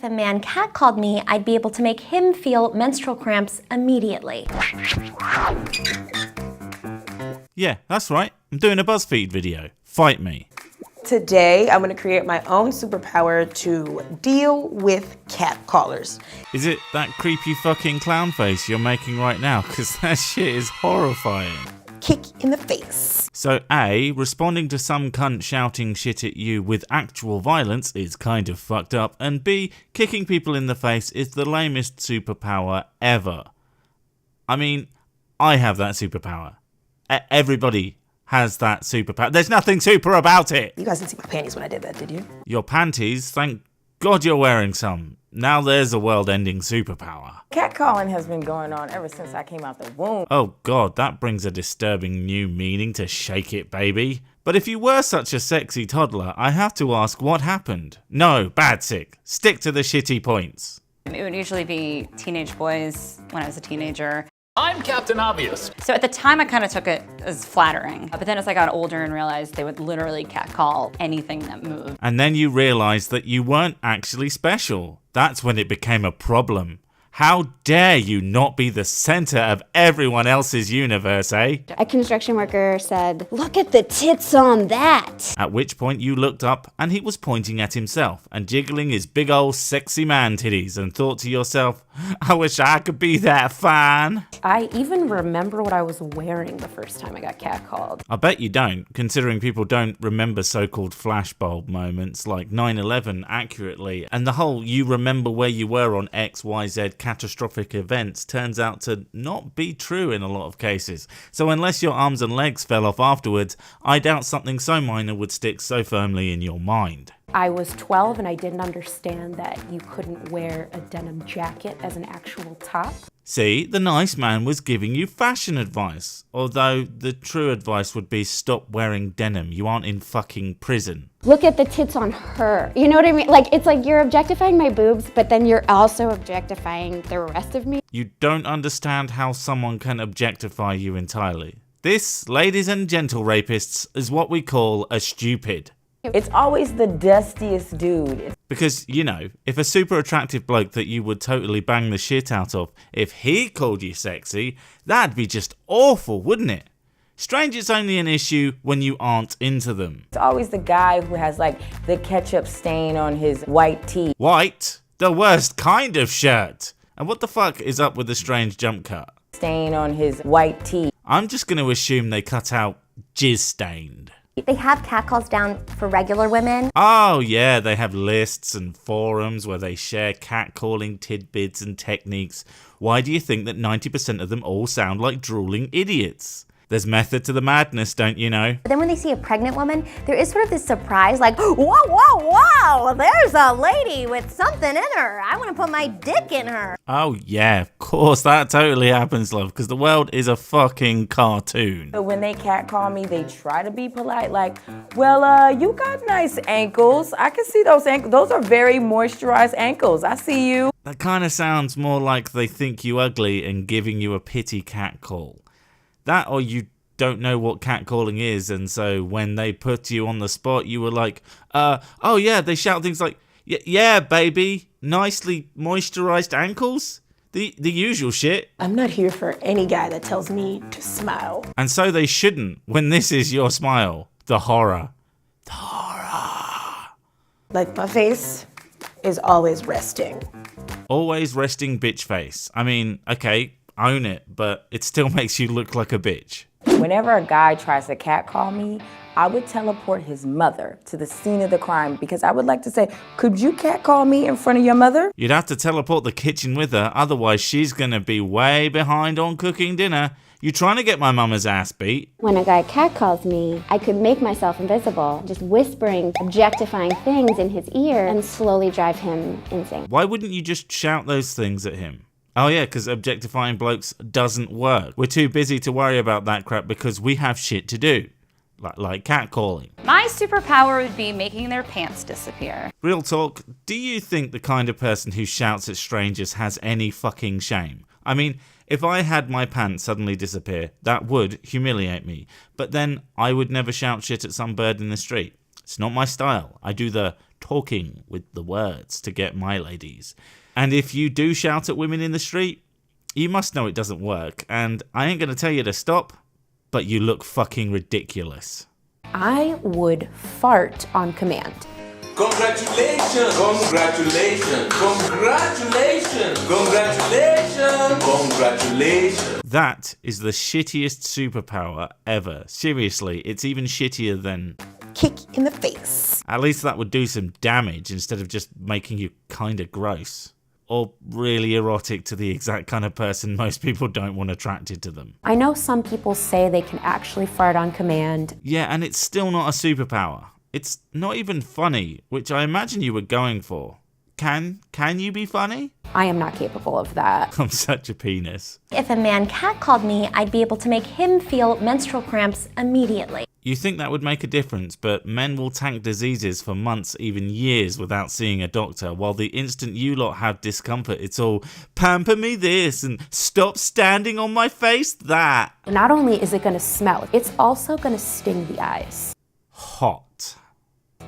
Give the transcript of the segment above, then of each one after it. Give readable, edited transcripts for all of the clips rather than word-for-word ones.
if a man catcalled me, I'd be able to make him feel menstrual cramps immediately. Yeah, that's right. I'm doing a BuzzFeed video. Fight me. Today, I'm gonna create my own superpower to deal with catcallers. Is it that creepy fucking clown face you're making right now? Because that shit is horrifying. Kick in the face. So A, responding to some cunt shouting shit at you with actual violence is kind of fucked up, and B, kicking people in the face is the lamest superpower ever. I mean, I have that superpower. Everybody has that superpower. There's nothing super about it. You guys didn't see my panties when I did that, did you? Your panties? Thank God you're wearing some. Now there's a world-ending superpower. Catcalling has been going on ever since I came out the womb. Oh God, that brings a disturbing new meaning to Shake It Baby. But if you were such a sexy toddler, I have to ask what happened. No, bad sick. Stick to the shitty points. It would usually be teenage boys when I was a teenager. I'm Captain Obvious. So at the time I kind of took it as flattering, but then as I got older and realized they would literally catcall anything that moved. And then you realised that you weren't actually special. That's when it became a problem. How dare you not be the centre of everyone else's universe, eh? A construction worker said, "Look at the tits on that." At which point you looked up and he was pointing at himself and jiggling his big old sexy man titties and thought to yourself, I wish I could be that fine. I even remember what I was wearing the first time I got catcalled. I bet you don't, considering people don't remember so-called flashbulb moments like 9/11 accurately, and the whole you remember where you were on XYZ catastrophic events turns out to not be true in a lot of cases. So unless your arms and legs fell off afterwards, I doubt something so minor would stick so firmly in your mind. I was 12 and I didn't understand that you couldn't wear a denim jacket as an actual top. See, the nice man was giving you fashion advice. Although the true advice would be stop wearing denim. You aren't in fucking prison. Look at the tits on her. You know what I mean? Like, it's like you're objectifying my boobs, but then you're also objectifying the rest of me. You don't understand how someone can objectify you entirely. This, ladies and gentle rapists, is what we call a stupid. It's always the dustiest dude. Because, you know, if a super attractive bloke that you would totally bang the shit out of, if he called you sexy, that'd be just awful, wouldn't it? Strange it's only an issue when you aren't into them. It's always the guy who has like the ketchup stain on his white tee. White? The worst kind of shirt. And what the fuck is up with the strange jump cut? Stain on his white tee. I'm just going to assume they cut out jizz stained. They have catcalls down for regular women. Oh yeah, they have lists and forums where they share catcalling tidbits and techniques. Why do you think that 90% of them all sound like drooling idiots? There's method to the madness, don't you know? But then when they see a pregnant woman, there is sort of this surprise like, whoa, whoa, whoa, there's a lady with something in her. I want to put my dick in her. Oh yeah, of course, that totally happens, love, because the world is a fucking cartoon. So when they catcall me, they try to be polite, like, well, you got nice ankles. I can see those ankles. Those are very moisturized ankles. I see you. That kind of sounds more like they think you ugly and giving you a pity catcall. That or you don't know what catcalling is, and so when they put you on the spot, you were like, oh yeah, they shout things like, yeah, baby, nicely moisturized ankles? The usual shit. I'm not here for any guy that tells me to smile. And so they shouldn't, when this is your smile. The horror. The horror. Like, my face is always resting. Always resting bitch face. I mean, okay, own it, but it still makes you look like a bitch. Whenever a guy tries to catcall me, I would teleport his mother to the scene of the crime because I would like to say, could you catcall me in front of your mother? You'd have to teleport the kitchen with her, otherwise she's gonna be way behind on cooking dinner. You trying to get my mama's ass beat? When a guy catcalls me, I could make myself invisible, just whispering, objectifying things in his ear and slowly drive him insane. Why wouldn't you just shout those things at him? Oh yeah, because objectifying blokes doesn't work. We're too busy to worry about that crap because we have shit to do. Like catcalling. My superpower would be making their pants disappear. Real talk, do you think the kind of person who shouts at strangers has any fucking shame? I mean, if I had my pants suddenly disappear, that would humiliate me. But then I would never shout shit at some bird in the street. It's not my style. I do the talking with the words to get my ladies. And if you do shout at women in the street, you must know it doesn't work. And I ain't gonna tell you to stop, but you look fucking ridiculous. I would fart on command. Congratulations! Congratulations! Congratulations! Congratulations! Congratulations! That is the shittiest superpower ever. Seriously, it's even shittier than... Kick in the face. At least that would do some damage instead of just making you kinda gross. Or really erotic to the exact kind of person most people don't want attracted to them. I know some people say they can actually fart on command. Yeah, and it's still not a superpower. It's not even funny, which I imagine you were going for. Can you be funny? I am not capable of that. I'm such a penis. If a man catcalled me, I'd be able to make him feel menstrual cramps immediately. You think that would make a difference, but men will tank diseases for months, even years, without seeing a doctor, while the instant you lot have discomfort, it's all, pamper me this, and stop standing on my face that. Not only is it going to smell, it's also going to sting the eyes. Hot.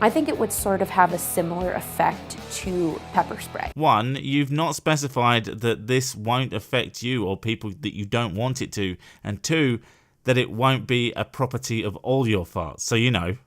I think it would sort of have a similar effect to pepper spray. One, you've not specified that this won't affect you or people that you don't want it to, and two, that it won't be a property of all your farts. So, you know,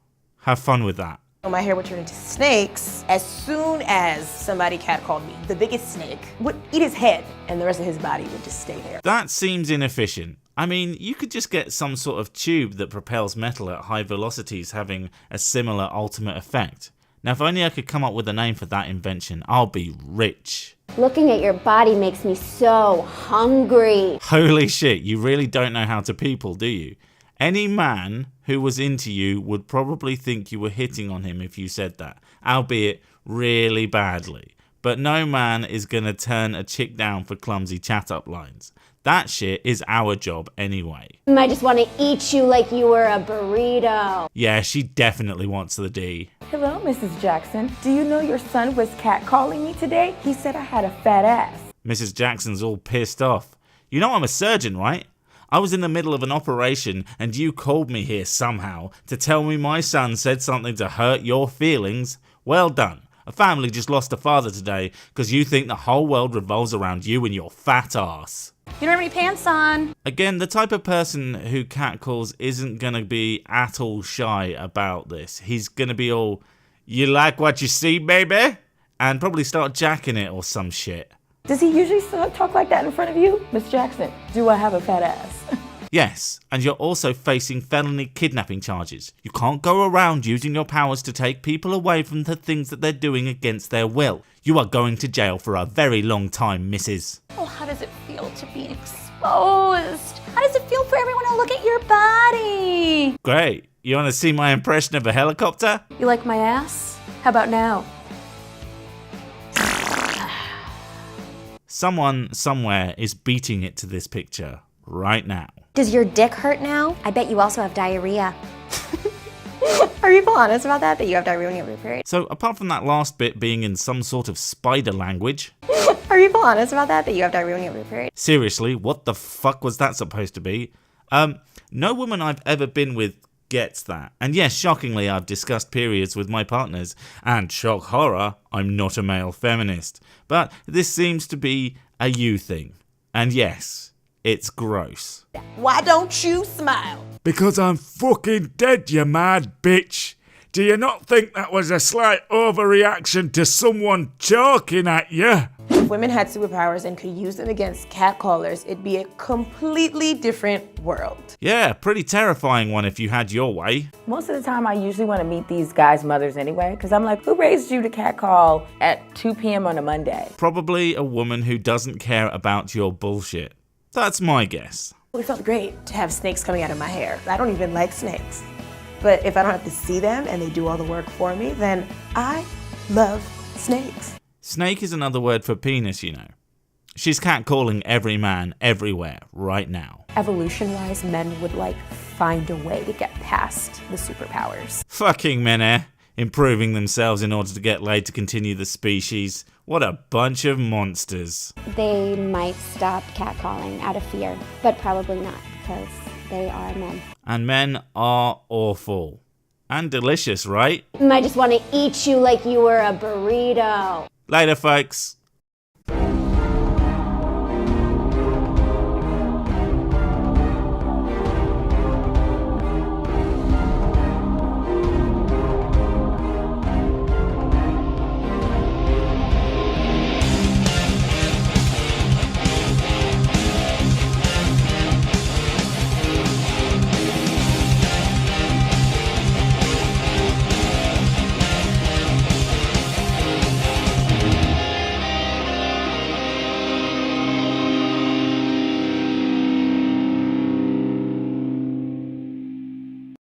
have fun with that. My hair would turn into snakes as soon as somebody catcalled me. The biggest snake would eat his head and the rest of his body would just stay there. That seems inefficient. I mean, you could just get some sort of tube that propels metal at high velocities having a similar ultimate effect. Now, if only I could come up with a name for that invention, I'll be rich. Looking at your body makes me so hungry. Holy shit, you really don't know how to people, do you? Any man who was into you would probably think you were hitting on him if you said that, albeit really badly. But no man is gonna turn a chick down for clumsy chat-up lines. That shit is our job anyway. I just want to eat you like you were a burrito. Yeah, she definitely wants the D. Hello, Mrs. Jackson. Do you know your son was catcalling me today? He said I had a fat ass. Mrs. Jackson's all pissed off. You know I'm a surgeon, right? I was in the middle of an operation and you called me here somehow to tell me my son said something to hurt your feelings. Well done. A family just lost a father today because you think the whole world revolves around you and your fat ass. You don't have any pants on. Again, the type of person who catcalls isn't going to be at all shy about this. He's going to be all, you like what you see, baby? And probably start jacking it or some shit. Does he usually talk like that in front of you? Miss Jackson, do I have a fat ass? Yes, and you're also facing felony kidnapping charges. You can't go around using your powers to take people away from the things that they're doing against their will. You are going to jail for a very long time, missus. Oh, how does it feel to be exposed? How does it feel for everyone to look at your body? Great. You want to see my impression of a helicopter? You like my ass? How about now? Someone somewhere is beating it to this picture right now. Does your dick hurt now? I bet you also have diarrhea. Are people honest about that? That you have diarrhea when you have your period? So apart from that last bit being in some sort of spider language... Are people honest about that? That you have diarrhea when you have your period? Seriously, what the fuck was that supposed to be? No woman I've ever been with gets that. And yes, shockingly, I've discussed periods with my partners. And shock horror, I'm not a male feminist. But this seems to be a you thing. And yes, it's gross. Why don't you smile? Because I'm fucking dead, you mad bitch. Do you not think that was a slight overreaction to someone choking at you? If women had superpowers and could use them against catcallers, it'd be a completely different world. Yeah, pretty terrifying one if you had your way. Most of the time, I usually want to meet these guys' mothers anyway, because I'm like, who raised you to catcall at 2 p.m. on a Monday? Probably a woman who doesn't care about your bullshit. That's my guess. It felt great to have snakes coming out of my hair. I don't even like snakes. But if I don't have to see them and they do all the work for me, then I love snakes. Snake is another word for penis, you know. She's catcalling every man everywhere right now. Evolution-wise, men would find a way to get past the superpowers. Fucking men, eh? Improving themselves in order to get laid to continue the species. What a bunch of monsters. They might stop catcalling out of fear, but probably not, because they are men. And men are awful. And delicious, right? I just want to eat you like you were a burrito. Later, folks.